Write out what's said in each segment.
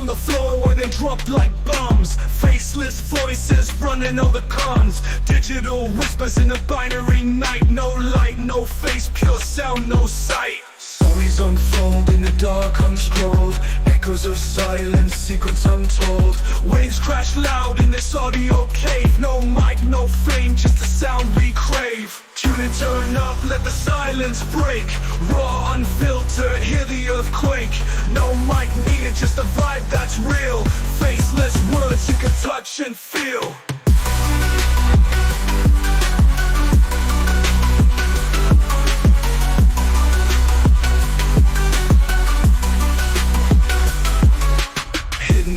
the floor where they drop like bombs. Faceless voices running all the cons. Digital whispers in a binary night. No light, no face, pure sound, no sight. Stories unfold in the dark, unscrolled. Echoes of silence, secrets untold. Waves crash loud in this audio cave. No mic, no fame, just the sound we crave. Tune and turn up, let the silence break. Raw, unfiltered, hear the earthquake. No mic needed, just a vibe that's real. Faceless words you can touch and feel.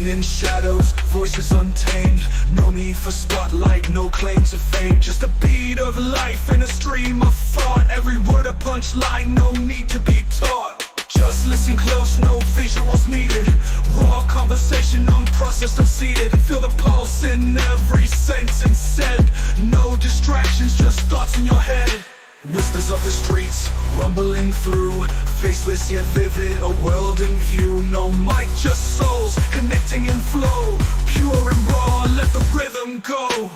In shadows, voices untamed. No need for spotlight, no claim to fame. Just a beat of life in a stream of thought. Every word a punchline, no need to be taught. Just listen close, no visuals needed. Raw conversation, unprocessed, unseated. Feel the pulse in every sentence said. No distractions, just thoughts in your head. Whispers of the streets, rumbling through. Faceless yet vivid, a world in view. No mic, just souls, connecting in flow. Pure and raw, let the rhythm go.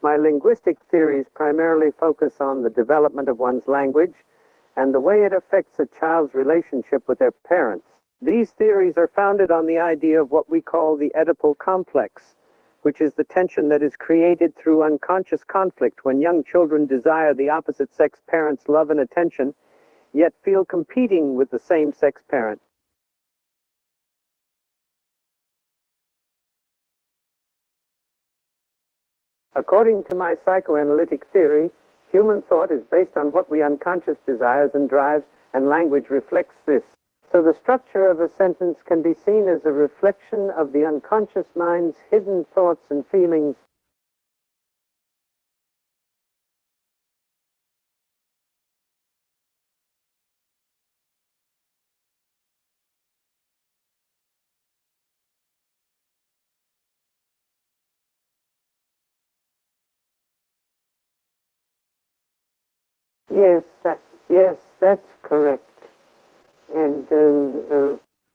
My linguistic theories primarily focus on the development of one's language and the way it affects a child's relationship with their parents. These theories are founded on the idea of what we call the Oedipal complex, which is the tension that is created through unconscious conflict when young children desire the opposite sex parent's love and attention, yet feel competing with the same sex parent. According to my psychoanalytic theory, human thought is based on what we unconscious desires and drives, and language reflects this. So the structure of a sentence can be seen as a reflection of the unconscious mind's hidden thoughts and feelings. Yes, that's correct. And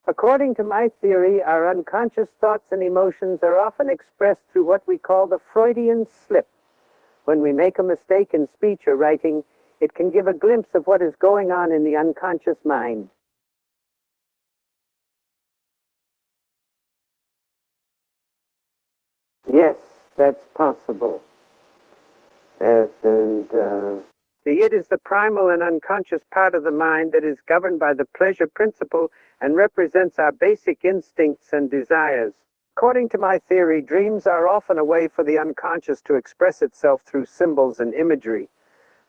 according to my theory, our unconscious thoughts and emotions are often expressed through what we call the Freudian slip. When we make a mistake in speech or writing, it can give a glimpse of what is going on in the unconscious mind. Yes, that's possible. The id is the primal and unconscious part of the mind that is governed by the pleasure principle and represents our basic instincts and desires. According to my theory, dreams are often a way for the unconscious to express itself through symbols and imagery.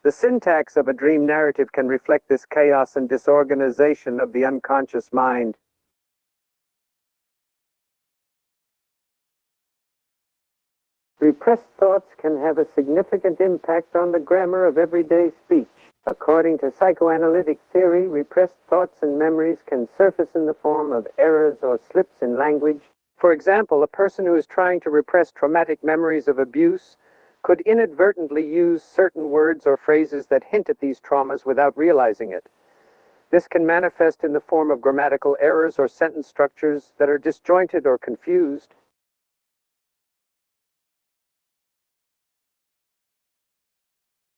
The syntax of a dream narrative can reflect this chaos and disorganization of the unconscious mind. Repressed thoughts can have a significant impact on the grammar of everyday speech. According to psychoanalytic theory, repressed thoughts and memories can surface in the form of errors or slips in language. For example, a person who is trying to repress traumatic memories of abuse could inadvertently use certain words or phrases that hint at these traumas without realizing it. This can manifest in the form of grammatical errors or sentence structures that are disjointed or confused.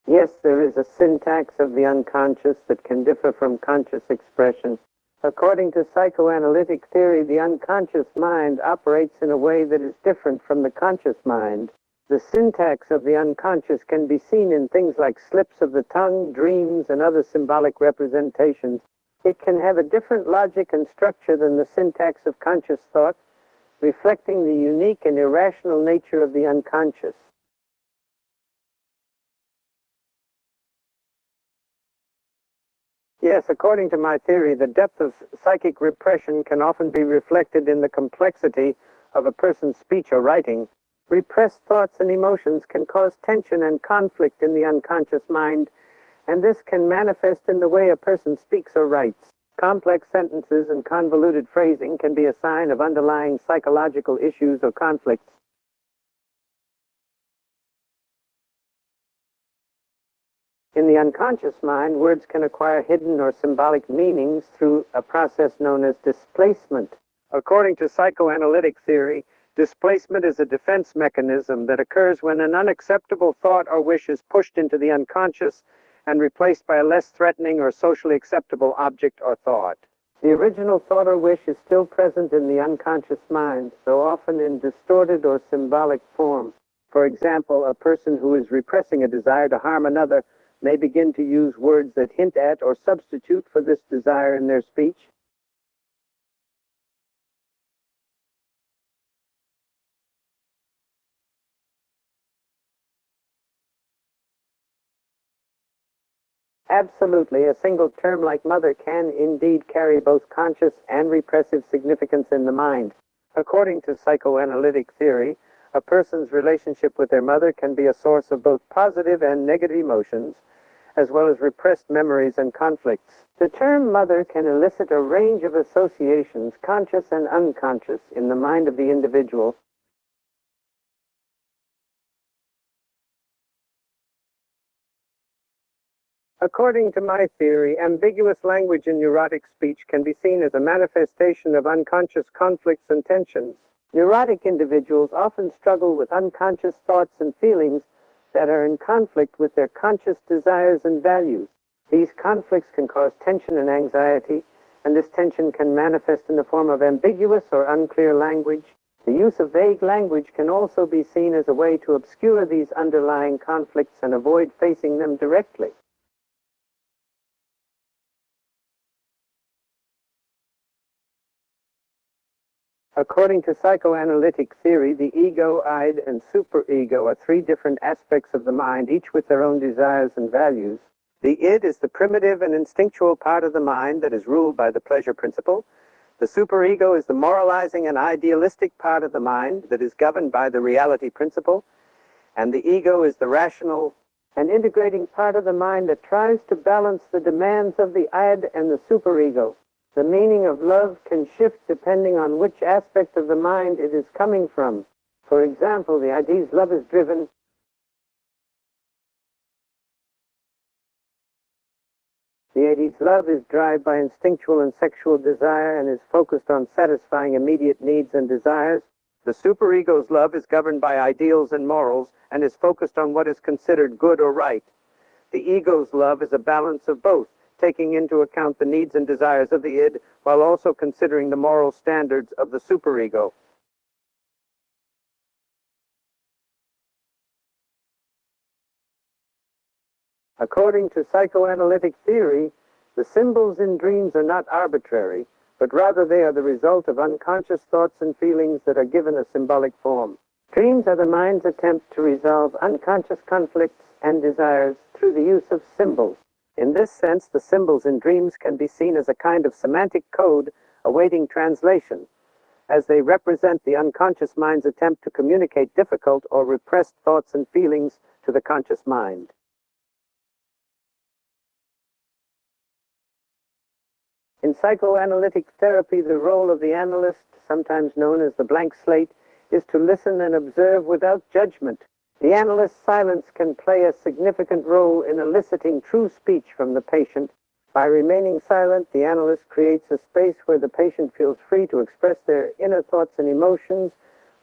Yes, there is a syntax of the unconscious that can differ from conscious expression. According to psychoanalytic theory, the unconscious mind operates in a way that is different from the conscious mind. The syntax of the unconscious can be seen in things like slips of the tongue, dreams, and other symbolic representations. It can have a different logic and structure than the syntax of conscious thought, reflecting the unique and irrational nature of the unconscious. Yes, according to my theory, the depth of psychic repression can often be reflected in the complexity of a person's speech or writing. Repressed thoughts and emotions can cause tension and conflict in the unconscious mind, and this can manifest in the way a person speaks or writes. Complex sentences and convoluted phrasing can be a sign of underlying psychological issues or conflicts. In the unconscious mind, words can acquire hidden or symbolic meanings through a process known as displacement. According to psychoanalytic theory, displacement is a defense mechanism that occurs when an unacceptable thought or wish is pushed into the unconscious and replaced by a less threatening or socially acceptable object or thought. The original thought or wish is still present in the unconscious mind, though often in distorted or symbolic form. For example, a person who is repressing a desire to harm another may begin to use words that hint at or substitute for this desire in their speech. Absolutely, a single term like mother can indeed carry both conscious and repressive significance in the mind. According to psychoanalytic theory, a person's relationship with their mother can be a source of both positive and negative emotions, as well as repressed memories and conflicts. The term mother can elicit a range of associations, conscious and unconscious, in the mind of the individual. According to my theory, ambiguous language in neurotic speech can be seen as a manifestation of unconscious conflicts and tensions. Neurotic individuals often struggle with unconscious thoughts and feelings that are in conflict with their conscious desires and values. These conflicts can cause tension and anxiety, and this tension can manifest in the form of ambiguous or unclear language. The use of vague language can also be seen as a way to obscure these underlying conflicts and avoid facing them directly. According to psychoanalytic theory, the ego, id, and superego are three different aspects of the mind, each with their own desires and values. The id is the primitive and instinctual part of the mind that is ruled by the pleasure principle. The superego is the moralizing and idealistic part of the mind that is governed by the reality principle. And the ego is the rational and integrating part of the mind that tries to balance the demands of the id and the superego. The meaning of love can shift depending on which aspect of the mind it is coming from. For example, the id's love is driven The id's love is driven by instinctual and sexual desire and is focused on satisfying immediate needs and desires. The superego's love is governed by ideals and morals and is focused on what is considered good or right. The ego's love is a balance of both, taking into account the needs and desires of the id while also considering the moral standards of the superego. According to psychoanalytic theory, the symbols in dreams are not arbitrary, but rather they are the result of unconscious thoughts and feelings that are given a symbolic form. Dreams are the mind's attempt to resolve unconscious conflicts and desires through the use of symbols. In this sense, the symbols in dreams can be seen as a kind of semantic code awaiting translation, as they represent the unconscious mind's attempt to communicate difficult or repressed thoughts and feelings to the conscious mind. In psychoanalytic therapy, the role of the analyst, sometimes known as the blank slate, is to listen and observe without judgment. The analyst's silence can play a significant role in eliciting true speech from the patient. By remaining silent, the analyst creates a space where the patient feels free to express their inner thoughts and emotions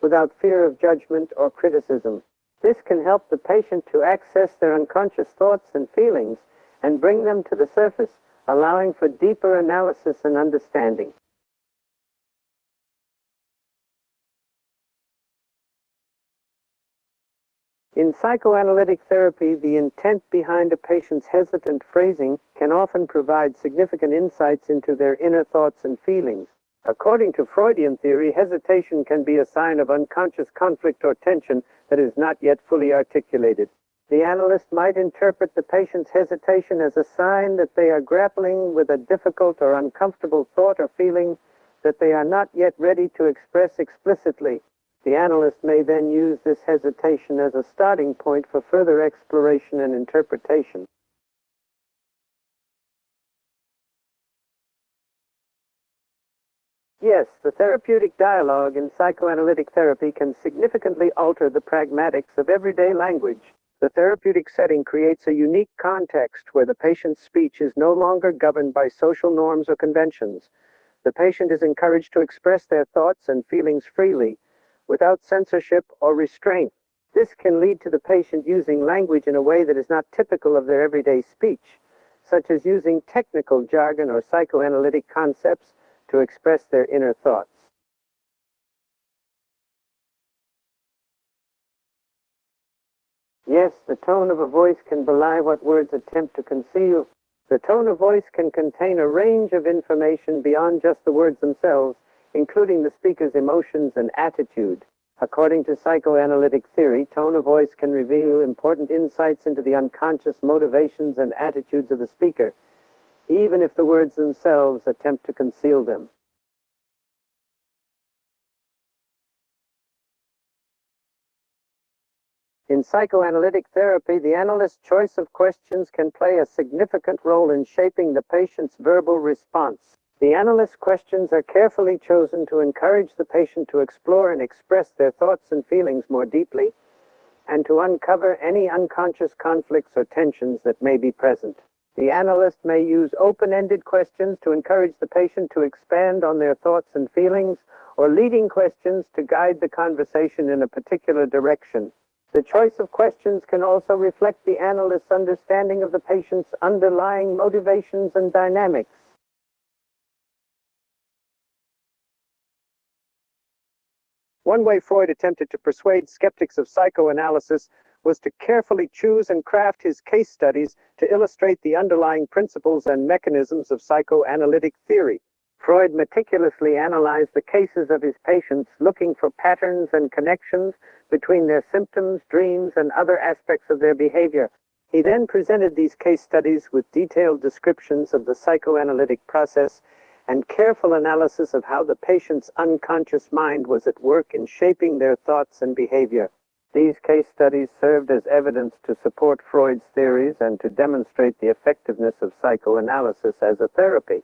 without fear of judgment or criticism. This can help the patient to access their unconscious thoughts and feelings and bring them to the surface, allowing for deeper analysis and understanding. In psychoanalytic therapy, the intent behind a patient's hesitant phrasing can often provide significant insights into their inner thoughts and feelings. According to Freudian theory, hesitation can be a sign of unconscious conflict or tension that is not yet fully articulated. The analyst might interpret the patient's hesitation as a sign that they are grappling with a difficult or uncomfortable thought or feeling that they are not yet ready to express explicitly. The analyst may then use this hesitation as a starting point for further exploration and interpretation. Yes, the therapeutic dialogue in psychoanalytic therapy can significantly alter the pragmatics of everyday language. The therapeutic setting creates a unique context where the patient's speech is no longer governed by social norms or conventions. The patient is encouraged to express their thoughts and feelings freely, without censorship or restraint. This can lead to the patient using language in a way that is not typical of their everyday speech, such as using technical jargon or psychoanalytic concepts to express their inner thoughts. Yes, the tone of a voice can belie what words attempt to conceal. The tone of voice can contain a range of information beyond just the words themselves, including the speaker's emotions and attitude. According to psychoanalytic theory, tone of voice can reveal important insights into the unconscious motivations and attitudes of the speaker, even if the words themselves attempt to conceal them. In psychoanalytic therapy, the analyst's choice of questions can play a significant role in shaping the patient's verbal response. The analyst's questions are carefully chosen to encourage the patient to explore and express their thoughts and feelings more deeply, and to uncover any unconscious conflicts or tensions that may be present. The analyst may use open-ended questions to encourage the patient to expand on their thoughts and feelings, or leading questions to guide the conversation in a particular direction. The choice of questions can also reflect the analyst's understanding of the patient's underlying motivations and dynamics. One way Freud attempted to persuade skeptics of psychoanalysis was to carefully choose and craft his case studies to illustrate the underlying principles and mechanisms of psychoanalytic theory. Freud meticulously analyzed the cases of his patients, looking for patterns and connections between their symptoms, dreams, and other aspects of their behavior. He then presented these case studies with detailed descriptions of the psychoanalytic process and careful analysis of how the patient's unconscious mind was at work in shaping their thoughts and behavior. These case studies served as evidence to support Freud's theories and to demonstrate the effectiveness of psychoanalysis as a therapy.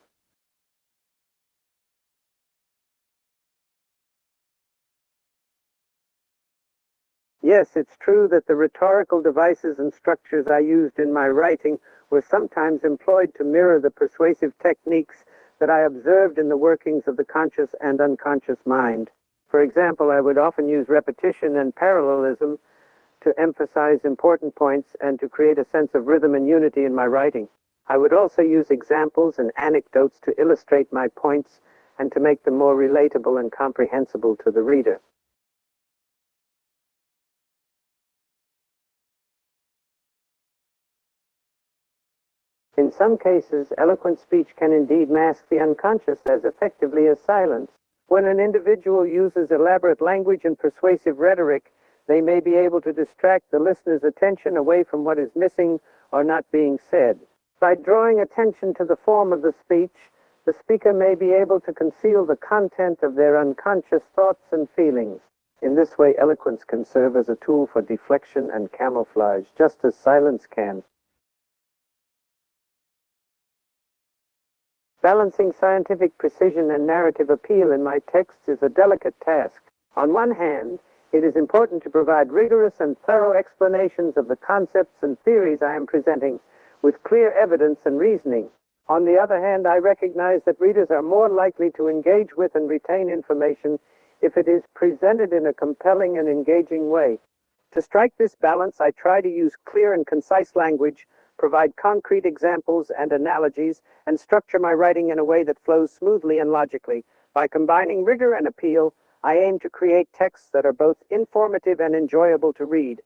Yes, it's true that the rhetorical devices and structures I used in my writing were sometimes employed to mirror the persuasive techniques that I observed in the workings of the conscious and unconscious mind. For example, I would often use repetition and parallelism to emphasize important points and to create a sense of rhythm and unity in my writing. I would also use examples and anecdotes to illustrate my points and to make them more relatable and comprehensible to the reader. In some cases, eloquent speech can indeed mask the unconscious as effectively as silence. When an individual uses elaborate language and persuasive rhetoric, they may be able to distract the listener's attention away from what is missing or not being said. By drawing attention to the form of the speech, the speaker may be able to conceal the content of their unconscious thoughts and feelings. In this way, eloquence can serve as a tool for deflection and camouflage, just as silence can. Balancing scientific precision and narrative appeal in my texts is a delicate task. On one hand, it is important to provide rigorous and thorough explanations of the concepts and theories I am presenting with clear evidence and reasoning. On the other hand, I recognize that readers are more likely to engage with and retain information if it is presented in a compelling and engaging way. To strike this balance, I try to use clear and concise language, provide concrete examples and analogies, and structure my writing in a way that flows smoothly and logically. By combining rigor and appeal, I aim to create texts that are both informative and enjoyable to read.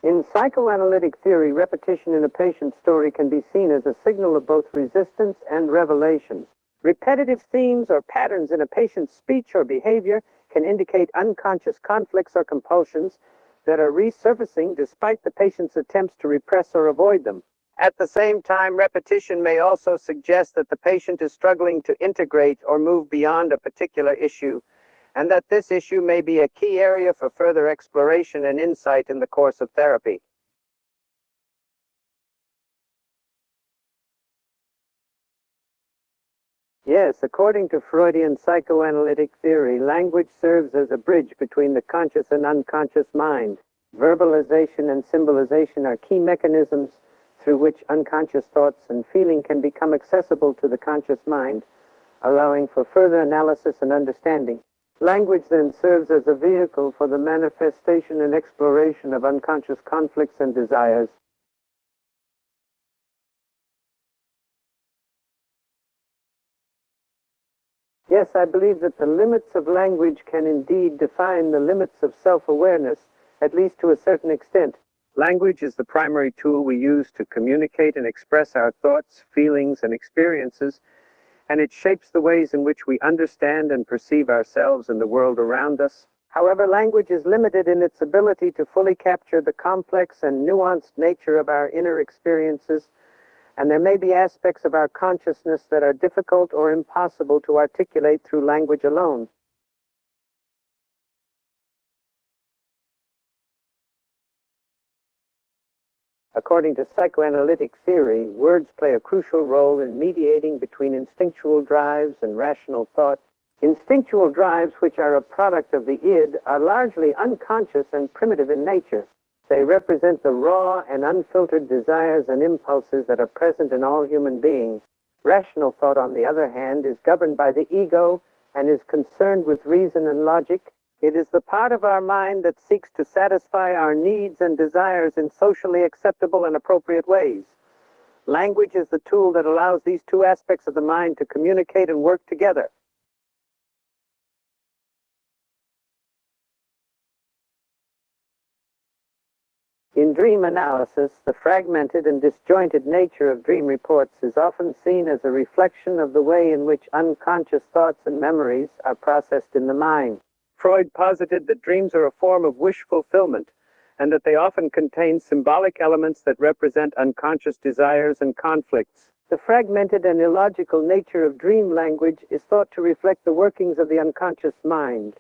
In psychoanalytic theory, repetition in a patient's story can be seen as a signal of both resistance and revelation. Repetitive themes or patterns in a patient's speech or behavior can indicate unconscious conflicts or compulsions that are resurfacing despite the patient's attempts to repress or avoid them. At the same time, repetition may also suggest that the patient is struggling to integrate or move beyond a particular issue, and that this issue may be a key area for further exploration and insight in the course of therapy. Yes, according to Freudian psychoanalytic theory, language serves as a bridge between the conscious and unconscious mind. Verbalization and symbolization are key mechanisms through which unconscious thoughts and feeling can become accessible to the conscious mind, allowing for further analysis and understanding. Language then serves as a vehicle for the manifestation and exploration of unconscious conflicts and desires. Yes, I believe that the limits of language can indeed define the limits of self-awareness, at least to a certain extent. Language is the primary tool we use to communicate and express our thoughts, feelings, and experiences, and it shapes the ways in which we understand and perceive ourselves and the world around us. However, language is limited in its ability to fully capture the complex and nuanced nature of our inner experiences, and there may be aspects of our consciousness that are difficult or impossible to articulate through language alone. According to psychoanalytic theory, words play a crucial role in mediating between instinctual drives and rational thought. Instinctual drives, which are a product of the id, are largely unconscious and primitive in nature. They represent the raw and unfiltered desires and impulses that are present in all human beings. Rational thought, on the other hand, is governed by the ego and is concerned with reason and logic. It is the part of our mind that seeks to satisfy our needs and desires in socially acceptable and appropriate ways. Language is the tool that allows these two aspects of the mind to communicate and work together. In dream analysis, the fragmented and disjointed nature of dream reports is often seen as a reflection of the way in which unconscious thoughts and memories are processed in the mind. Freud posited that dreams are a form of wish fulfillment, and that they often contain symbolic elements that represent unconscious desires and conflicts. The fragmented and illogical nature of dream language is thought to reflect the workings of the unconscious mind,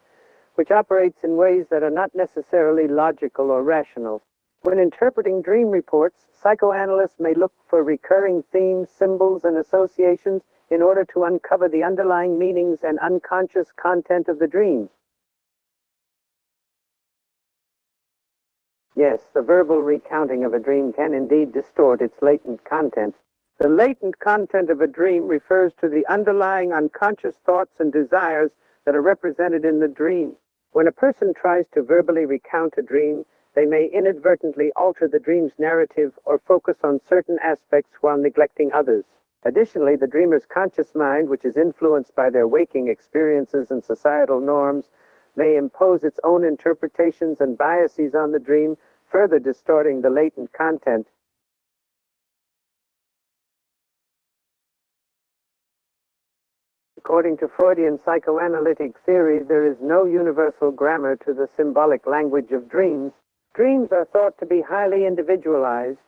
which operates in ways that are not necessarily logical or rational. When interpreting dream reports, psychoanalysts may look for recurring themes, symbols, and associations in order to uncover the underlying meanings and unconscious content of the dream. Yes, the verbal recounting of a dream can indeed distort its latent content. The latent content of a dream refers to the underlying unconscious thoughts and desires that are represented in the dream. When a person tries to verbally recount a dream, they may inadvertently alter the dream's narrative or focus on certain aspects while neglecting others. Additionally, the dreamer's conscious mind, which is influenced by their waking experiences and societal norms, may impose its own interpretations and biases on the dream, further distorting the latent content. According to Freudian psychoanalytic theory, there is no universal grammar to the symbolic language of dreams. Dreams are thought to be highly individualized,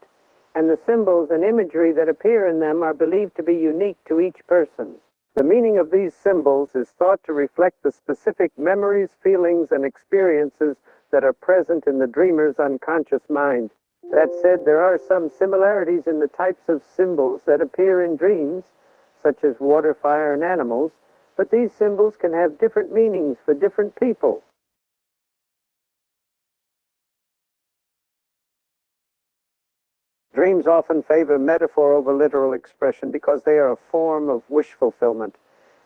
and the symbols and imagery that appear in them are believed to be unique to each person. The meaning of these symbols is thought to reflect the specific memories, feelings, and experiences that are present in the dreamer's unconscious mind. That said, there are some similarities in the types of symbols that appear in dreams, such as water, fire, and animals, but these symbols can have different meanings for different people. Dreams often favor metaphor over literal expression because they are a form of wish fulfillment,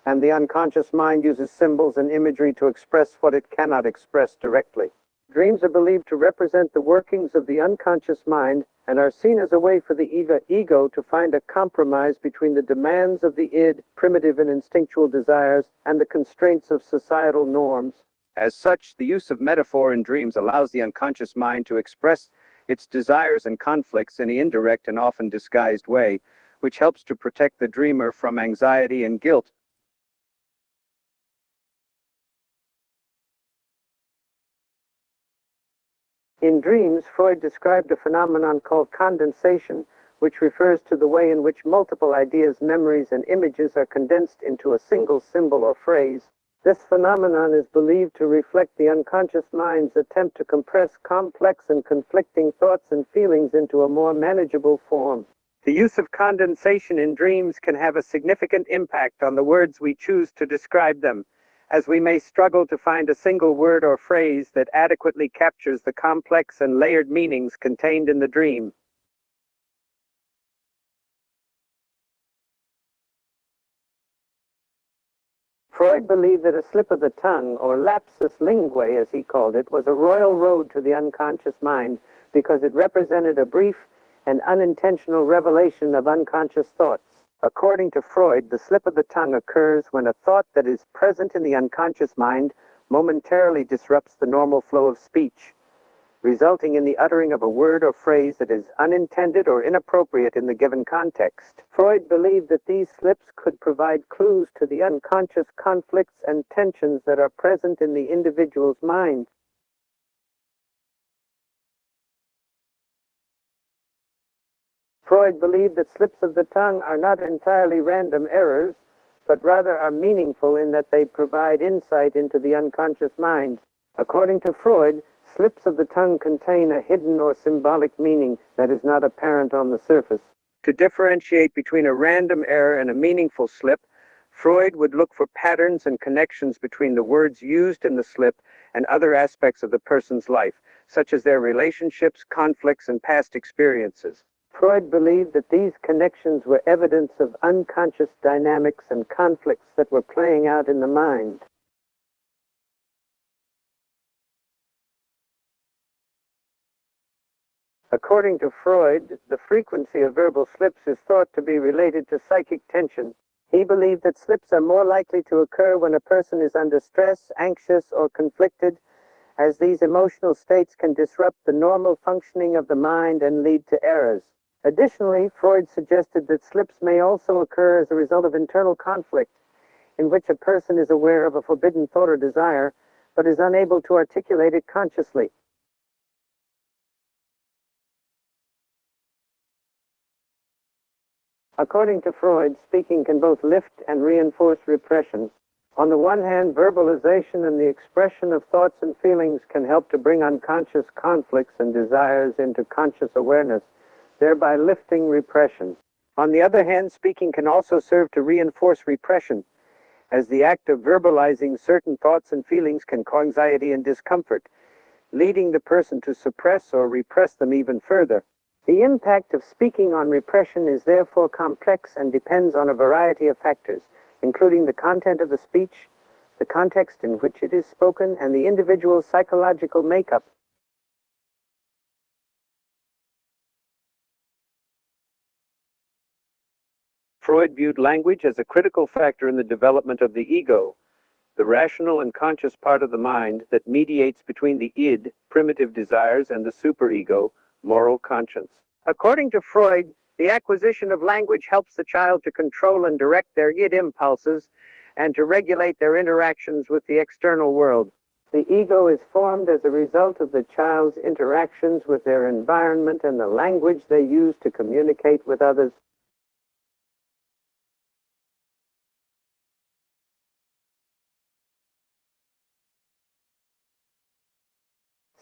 and the unconscious mind uses symbols and imagery to express what it cannot express directly. Dreams are believed to represent the workings of the unconscious mind and are seen as a way for the ego to find a compromise between the demands of the id, primitive and instinctual desires, and the constraints of societal norms. As such, the use of metaphor in dreams allows the unconscious mind to express its desires and conflicts in an indirect and often disguised way, which helps to protect the dreamer from anxiety and guilt. In dreams, Freud described a phenomenon called condensation, which refers to the way in which multiple ideas, memories, and images are condensed into a single symbol or phrase. This phenomenon is believed to reflect the unconscious mind's attempt to compress complex and conflicting thoughts and feelings into a more manageable form. The use of condensation in dreams can have a significant impact on the words we choose to describe them, as we may struggle to find a single word or phrase that adequately captures the complex and layered meanings contained in the dream. Freud believed that a slip of the tongue, or lapsus linguae as he called it, was a royal road to the unconscious mind because it represented a brief and unintentional revelation of unconscious thoughts. According to Freud, the slip of the tongue occurs when a thought that is present in the unconscious mind momentarily disrupts the normal flow of speech, resulting in the uttering of a word or phrase that is unintended or inappropriate in the given context. Freud believed that these slips could provide clues to the unconscious conflicts and tensions that are present in the individual's mind. Freud believed that slips of the tongue are not entirely random errors, but rather are meaningful in that they provide insight into the unconscious mind. According to Freud, slips of the tongue contain a hidden or symbolic meaning that is not apparent on the surface. To differentiate between a random error and a meaningful slip, Freud would look for patterns and connections between the words used in the slip and other aspects of the person's life, such as their relationships, conflicts, and past experiences. Freud believed that these connections were evidence of unconscious dynamics and conflicts that were playing out in the mind. According to Freud, the frequency of verbal slips is thought to be related to psychic tension. He believed that slips are more likely to occur when a person is under stress, anxious, or conflicted, as these emotional states can disrupt the normal functioning of the mind and lead to errors. Additionally, Freud suggested that slips may also occur as a result of internal conflict, in which a person is aware of a forbidden thought or desire, but is unable to articulate it consciously. According to Freud, speaking can both lift and reinforce repression. On the one hand, verbalization and the expression of thoughts and feelings can help to bring unconscious conflicts and desires into conscious awareness, thereby lifting repression. On the other hand, speaking can also serve to reinforce repression, as the act of verbalizing certain thoughts and feelings can cause anxiety and discomfort, leading the person to suppress or repress them even further. The impact of speaking on repression is therefore complex and depends on a variety of factors, including the content of the speech, the context in which it is spoken, and the individual's psychological makeup. Freud viewed language as a critical factor in the development of the ego, the rational and conscious part of the mind that mediates between the id, primitive desires, and the superego, moral conscience. According to Freud, the acquisition of language helps the child to control and direct their id impulses and to regulate their interactions with the external world. The ego is formed as a result of the child's interactions with their environment and the language they use to communicate with others.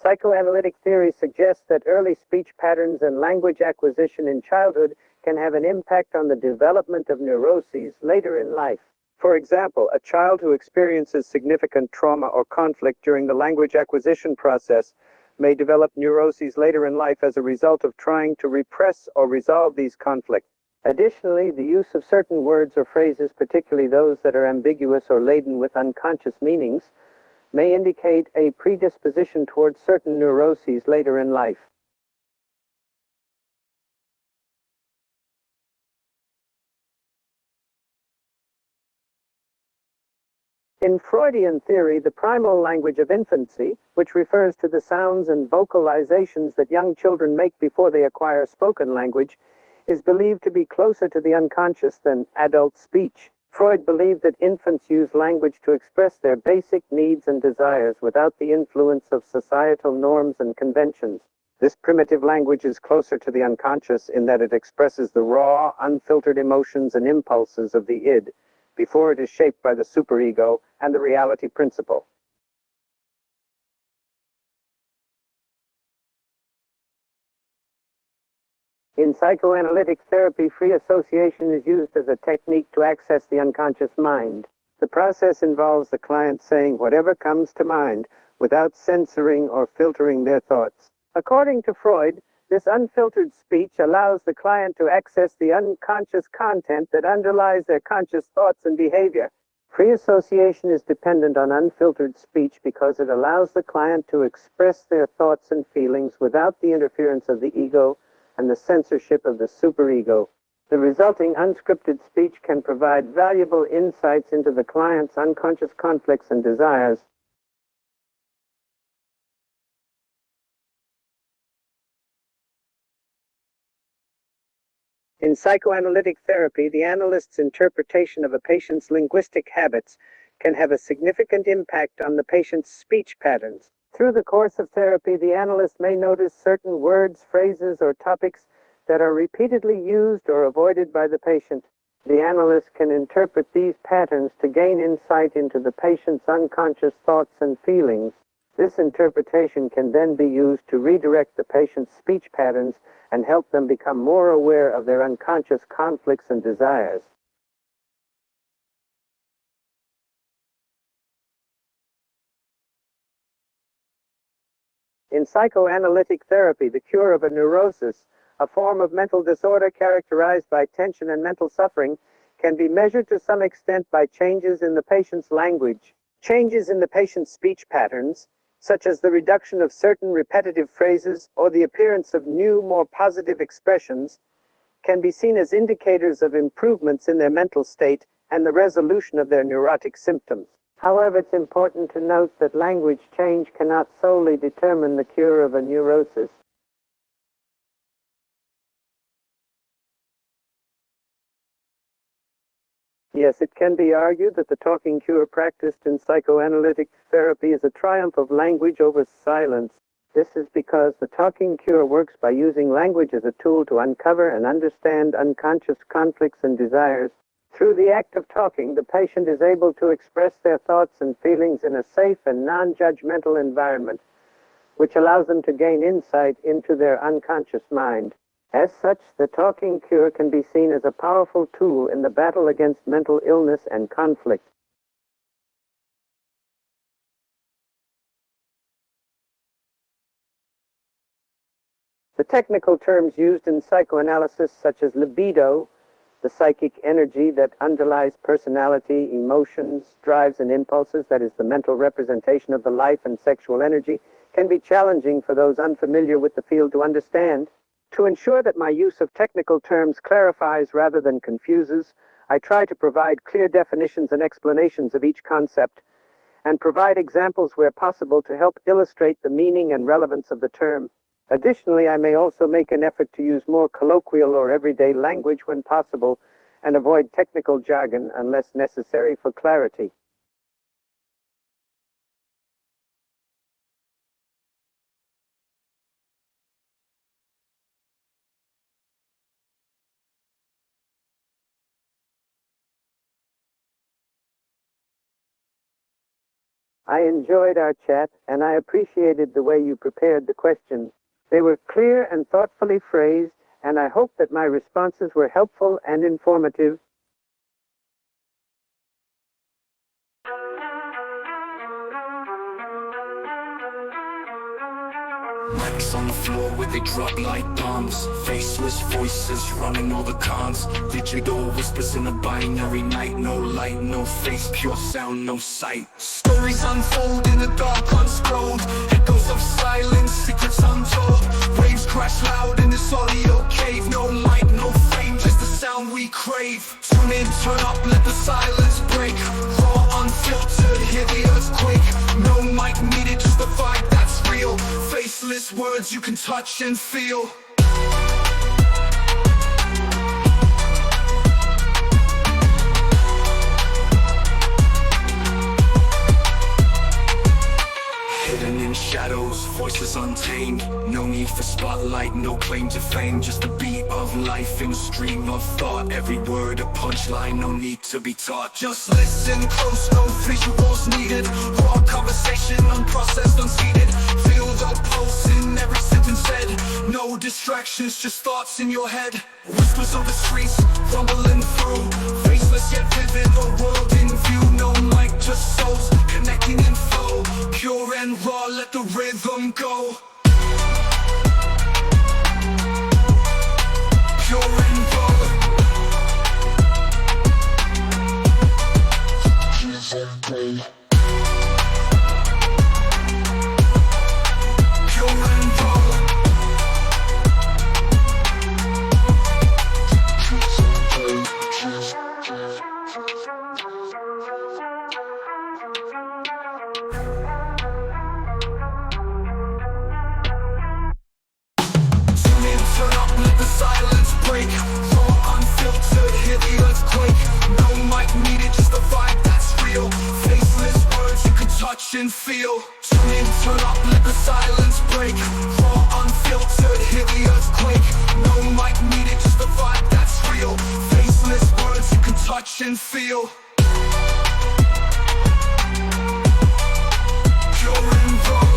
Psychoanalytic theory suggests that early speech patterns and language acquisition in childhood can have an impact on the development of neuroses later in life. For example, a child who experiences significant trauma or conflict during the language acquisition process may develop neuroses later in life as a result of trying to repress or resolve these conflicts. Additionally, the use of certain words or phrases, particularly those that are ambiguous or laden with unconscious meanings, may indicate a predisposition towards certain neuroses later in life. In Freudian theory, the primal language of infancy, which refers to the sounds and vocalizations that young children make before they acquire spoken language, is believed to be closer to the unconscious than adult speech. Freud believed that infants use language to express their basic needs and desires without the influence of societal norms and conventions. This primitive language is closer to the unconscious in that it expresses the raw, unfiltered emotions and impulses of the id, before it is shaped by the superego and the reality principle. In psychoanalytic therapy, free association is used as a technique to access the unconscious mind. The process involves the client saying whatever comes to mind without censoring or filtering their thoughts. According to Freud, this unfiltered speech allows the client to access the unconscious content that underlies their conscious thoughts and behavior. Free association is dependent on unfiltered speech because it allows the client to express their thoughts and feelings without the interference of the ego and the censorship of the superego. The resulting unscripted speech can provide valuable insights into the client's unconscious conflicts and desires. In psychoanalytic therapy, the analyst's interpretation of a patient's linguistic habits can have a significant impact on the patient's speech patterns. Through the course of therapy, the analyst may notice certain words, phrases, or topics that are repeatedly used or avoided by the patient. The analyst can interpret these patterns to gain insight into the patient's unconscious thoughts and feelings. This interpretation can then be used to redirect the patient's speech patterns and help them become more aware of their unconscious conflicts and desires. In psychoanalytic therapy, the cure of a neurosis, a form of mental disorder characterized by tension and mental suffering, can be measured to some extent by changes in the patient's language. Changes in the patient's speech patterns, such as the reduction of certain repetitive phrases or the appearance of new, more positive expressions, can be seen as indicators of improvements in their mental state and the resolution of their neurotic symptoms. However, it's important to note that language change cannot solely determine the cure of a neurosis. Yes, it can be argued that the talking cure practiced in psychoanalytic therapy is a triumph of language over silence. This is because the talking cure works by using language as a tool to uncover and understand unconscious conflicts and desires. Through the act of talking, the patient is able to express their thoughts and feelings in a safe and non-judgmental environment, which allows them to gain insight into their unconscious mind. As such, the talking cure can be seen as a powerful tool in the battle against mental illness and conflict. The technical terms used in psychoanalysis, such as libido, the psychic energy that underlies personality, emotions, drives, and impulses, that is, the mental representation of the life and sexual energy, can be challenging for those unfamiliar with the field to understand. To ensure that my use of technical terms clarifies rather than confuses, I try to provide clear definitions and explanations of each concept, and provide examples where possible to help illustrate the meaning and relevance of the term. Additionally, I may also make an effort to use more colloquial or everyday language when possible, and avoid technical jargon unless necessary for clarity. I enjoyed our chat, and I appreciated the way you prepared the questions. They were clear and thoughtfully phrased, and I hope that my responses were helpful and informative. Mics on the floor where they drop like bombs. Faceless voices running all the cons. Digital whispers in a binary night. No light, no face, pure sound, no sight. Stories unfold in the dark, unscrolled. Echoes of silence, secrets untold. Waves crash loud in this audio cave. No light, no fame, just the sound we crave. Tune in, turn up, let the silence break. Raw, unfiltered, Faceless words you can touch and feel. Hidden in shadows, voices untamed. No need for spotlight, no claim to fame. Just a beat of life in a stream of thought. Every word a punchline, no need to be taught. Just listen close, no visuals needed. Raw conversation, unprocessed, unseated. Feel the pulse in every sentence said. No distractions, just thoughts in your head. Whispers of the streets, rumbling through. Faceless yet vivid, a world in view. No mic, just souls, connecting in flow. Pure and raw, let the rhythm go. Pure and raw. Pure and raw. Turn up, let the silence break. Raw, unfiltered, hear the earthquake. No mic needed, just a vibe that's real. Faceless words you can touch and feel. Tune in, turn up, let the silence break. Raw, unfiltered, hear the earthquake. No mic needed, just a vibe that's real. Faceless words you can touch and feel. Pure and raw.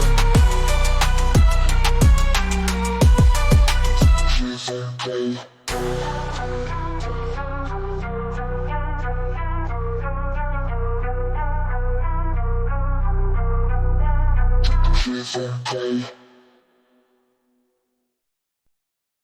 Okay.